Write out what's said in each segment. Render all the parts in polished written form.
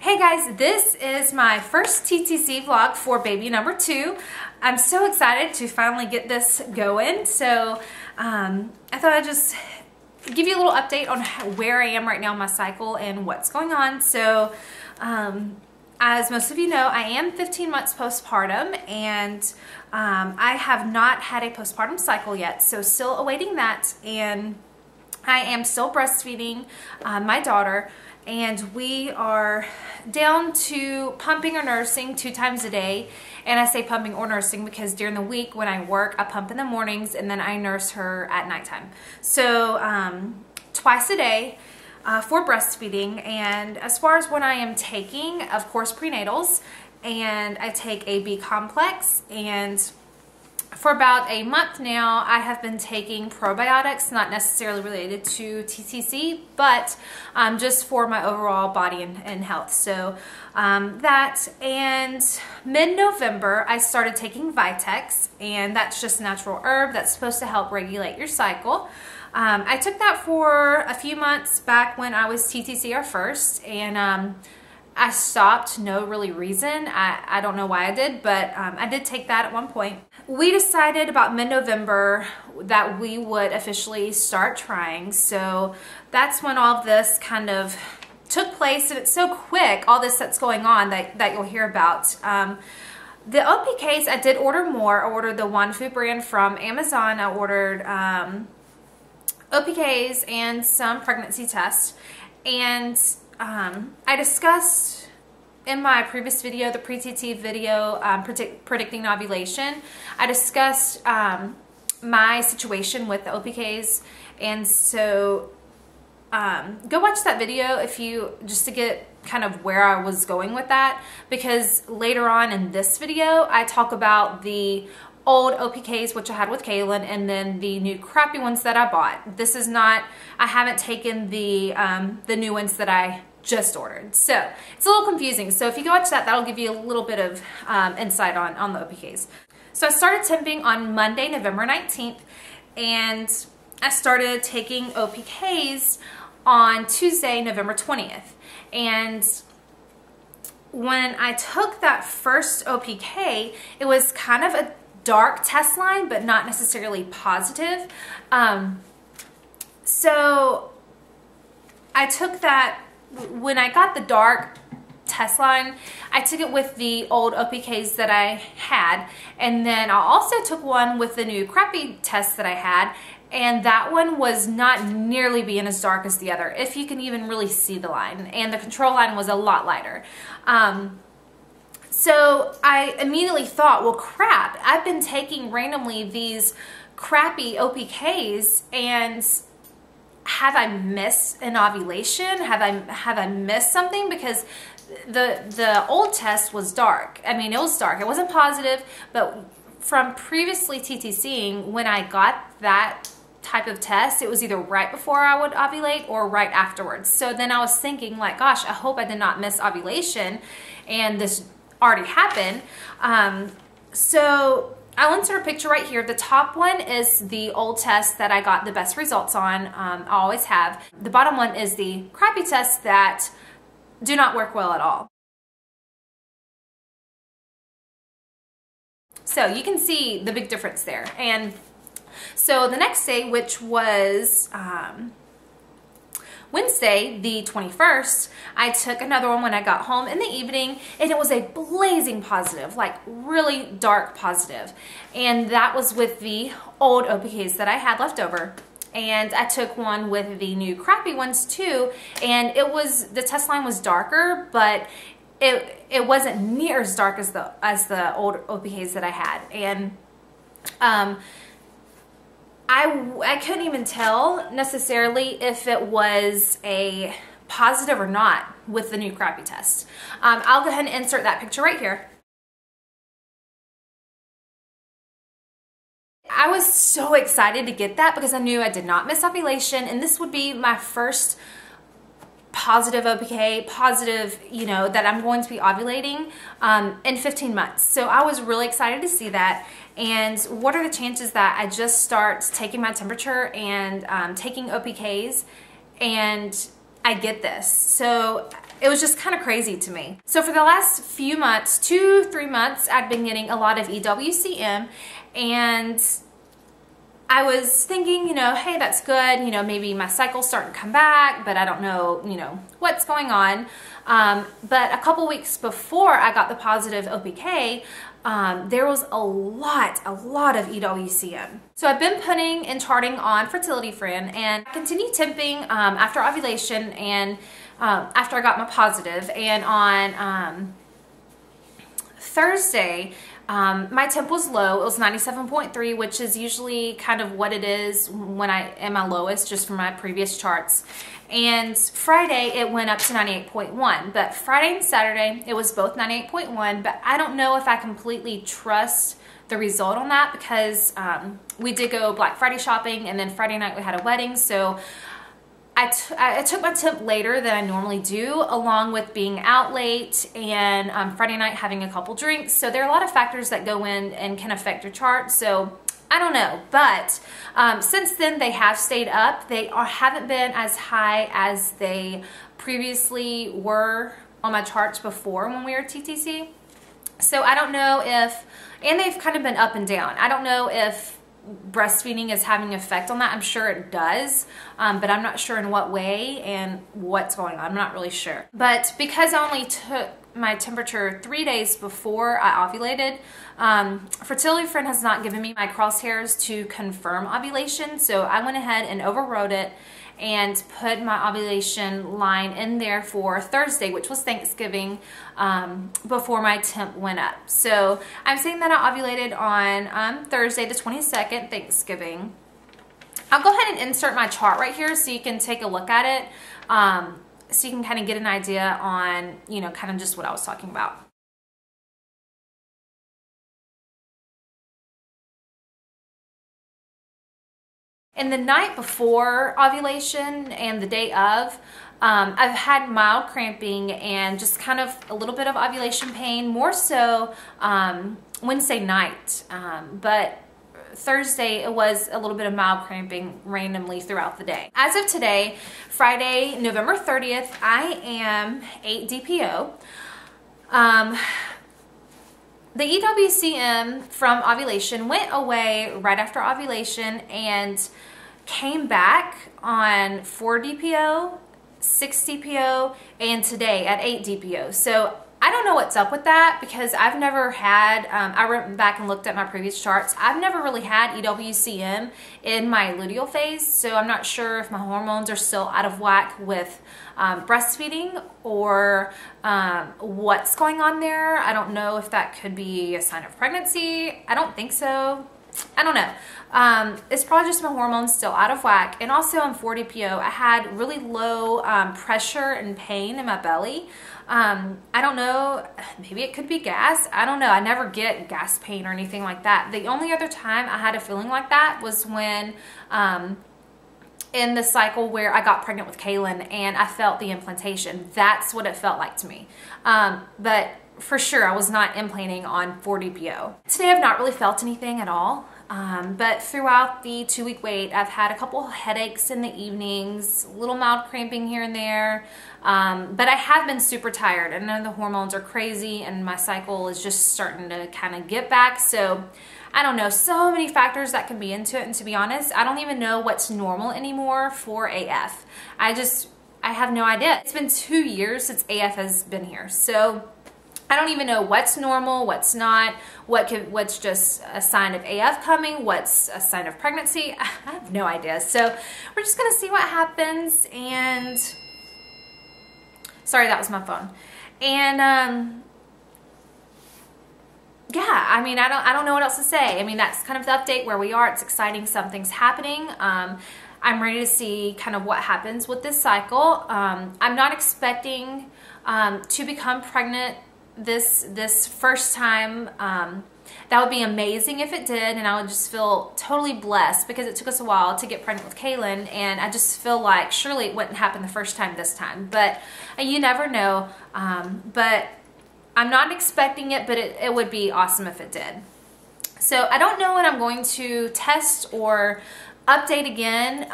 Hey guys, this is my first TTC vlog for baby number 2. I'm so excited to finally get this going. So I thought I'd just give you a little update on where I am right now in my cycle and what's going on. So as most of you know, I am 15 months postpartum, and I have not had a postpartum cycle yet, so still awaiting that. And I am still breastfeeding my daughter, and we are down to pumping or nursing 2 times a day. And I say pumping or nursing because during the week when I work, I pump in the mornings and then I nurse her at nighttime. So twice a day for breastfeeding. And as far as what I am taking, of course, prenatals, and I take a B complex, and for about a month now, I have been taking probiotics, not necessarily related to TTC, but just for my overall body and health. So that, and mid-November, I started taking Vitex, and that's just a natural herb that's supposed to help regulate your cycle. I took that for a few months back when I was TTC first, and I stopped, no really reason. I don't know why I did, but I did take that at one point. We decided about mid-November that we would officially start trying. So that's when all of this kind of took place, and it's so quick, all this that's going on that you'll hear about. The OPKs, I did order more. I ordered the Wanfu brand from Amazon. I ordered OPKs and some pregnancy tests. And I discussed in my previous video, the pre-TT video, predicting ovulation, I discussed my situation with the OPKs, and so go watch that video if you, just to get kind of where I was going with that, because later on in this video, I talk about the old OPKs, which I had with Kaylin, and then the new crappy ones that I bought. This is not, I haven't taken the new ones that I just ordered. So it's a little confusing. So if you go watch that, that'll give you a little bit of insight on the OPKs. So I started temping on Monday, November 19th, and I started taking OPKs on Tuesday, November 20th. And when I took that first OPK, it was kind of a dark test line, but not necessarily positive. So I took that, when I got the dark test line, I took it with the old OPKs that I had, and then I also took one with the new crappy test that I had, and that one was not nearly being as dark as the other, if you can even really see the line, and the control line was a lot lighter. So I immediately thought, well, crap, I've been taking randomly these crappy OPKs, and have I missed an ovulation? Have I missed something? Because the old test was dark. I mean, it was dark. It wasn't positive, but from previously TTCing, when I got that type of test, it was either right before I would ovulate or right afterwards. So then I was thinking, like, gosh, I hope I did not miss ovulation, and this already happened. So I'll insert a picture right here. The top one is the old test that I got the best results on. I always have. The bottom one is the crappy tests that do not work well at all. So you can see the big difference there. And so the next day, which was Wednesday, the 21st, I took another one when I got home in the evening, and it was a blazing positive, like really dark positive. And that was with the old OPKs that I had left over. And I took one with the new crappy ones too, and it was, the test line was darker, but it wasn't near as dark as the old OPKs that I had. And I couldn't even tell necessarily if it was a positive or not with the new crappy test. I'll go ahead and insert that picture right here. I was so excited to get that because I knew I did not miss ovulation, and this would be my first positive OPK, positive, you know, that I'm going to be ovulating in 15 months. So I was really excited to see that. And what are the chances that I just start taking my temperature and taking OPKs and I get this? So it was just kind of crazy to me. So for the last few months, 2-3 months, I'd been getting a lot of EWCM, and I was thinking, you know, hey, that's good. You know, maybe my cycle's starting to come back, but I don't know, you know, what's going on. But a couple weeks before I got the positive OPK, there was a lot of EWCM. So I've been putting and charting on Fertility Friend, and I continued temping after ovulation and after I got my positive. And on Thursday, my temp was low. It was 97.3, which is usually kind of what it is when I am my lowest, just from my previous charts. And Friday, it went up to 98.1. But Friday and Saturday, it was both 98.1. But I don't know if I completely trust the result on that, because we did go Black Friday shopping, and then Friday night we had a wedding. So I took my temp later than I normally do, along with being out late and Friday night having a couple drinks. So there are a lot of factors that go in and can affect your chart. So I don't know, but since then they have stayed up. They haven't been as high as they previously were on my charts before when we were TTC. So I don't know if, and they've kind of been up and down. I don't know if breastfeeding is having an effect on that. I'm sure it does, but I'm not sure in what way and what's going on. I'm not really sure. But because I only took my temperature 3 days before I ovulated, Fertility Friend has not given me my crosshairs to confirm ovulation, so I went ahead and overrode it and put my ovulation line in there for Thursday, which was Thanksgiving, before my temp went up. So I'm saying that I ovulated on Thursday the 22nd, Thanksgiving. I'll go ahead and insert my chart right here so you can take a look at it, so you can kind of get an idea on, you know, kind of just what I was talking about. And the night before ovulation and the day of, I've had mild cramping and just kind of a little bit of ovulation pain, more so Wednesday night. But Thursday, it was a little bit of mild cramping randomly throughout the day. As of today, Friday, November 30th, I am 8 DPO. The EWCM from ovulation went away right after ovulation and came back on 4 DPO, 6 DPO, and today at 8 DPO. So I don't know what's up with that, because I've never had, I went back and looked at my previous charts. I've never really had EWCM in my luteal phase, so I'm not sure if my hormones are still out of whack with breastfeeding or what's going on there. I don't know if that could be a sign of pregnancy. I don't think so. I don't know. It's probably just my hormones still out of whack. And also on 4 DPO, I had really low pressure and pain in my belly. I don't know, maybe it could be gas. I don't know. I never get gas pain or anything like that. The only other time I had a feeling like that was when in the cycle where I got pregnant with Kaylin and I felt the implantation. That's what it felt like to me. But for sure, I was not implanting on 4 DPO. Today, I've not really felt anything at all. But throughout the 2-week wait, I've had a couple headaches in the evenings, a little mild cramping here and there. But I have been super tired. I know the hormones are crazy and my cycle is just starting to kind of get back. So I don't know, so many factors that can be into it. And to be honest, I don't even know what's normal anymore for AF. I have no idea. It's been 2 years since AF has been here. So I don't even know what's normal, what's not, what's just a sign of AF coming, what's a sign of pregnancy. I have no idea. So we're just gonna see what happens. And sorry, that was my phone. And yeah, I mean, I don't know what else to say. I mean, that's kind of the update where we are. It's exciting. Something's happening. I'm ready to see kind of what happens with this cycle. I'm not expecting to become pregnant this first time. That would be amazing if it did, and I would just feel totally blessed, because it took us a while to get pregnant with Kaylin, and I just feel like surely it wouldn't happen the first time this time, but you never know. But I'm not expecting it, but it would be awesome if it did. So I don't know what I'm going to test or update again.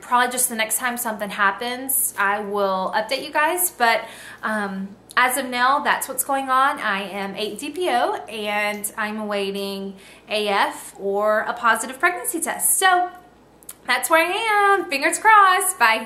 Probably just the next time something happens, I will update you guys. But as of now, that's what's going on. I am 8 DPO and I'm awaiting AF or a positive pregnancy test. So that's where I am. Fingers crossed. Bye.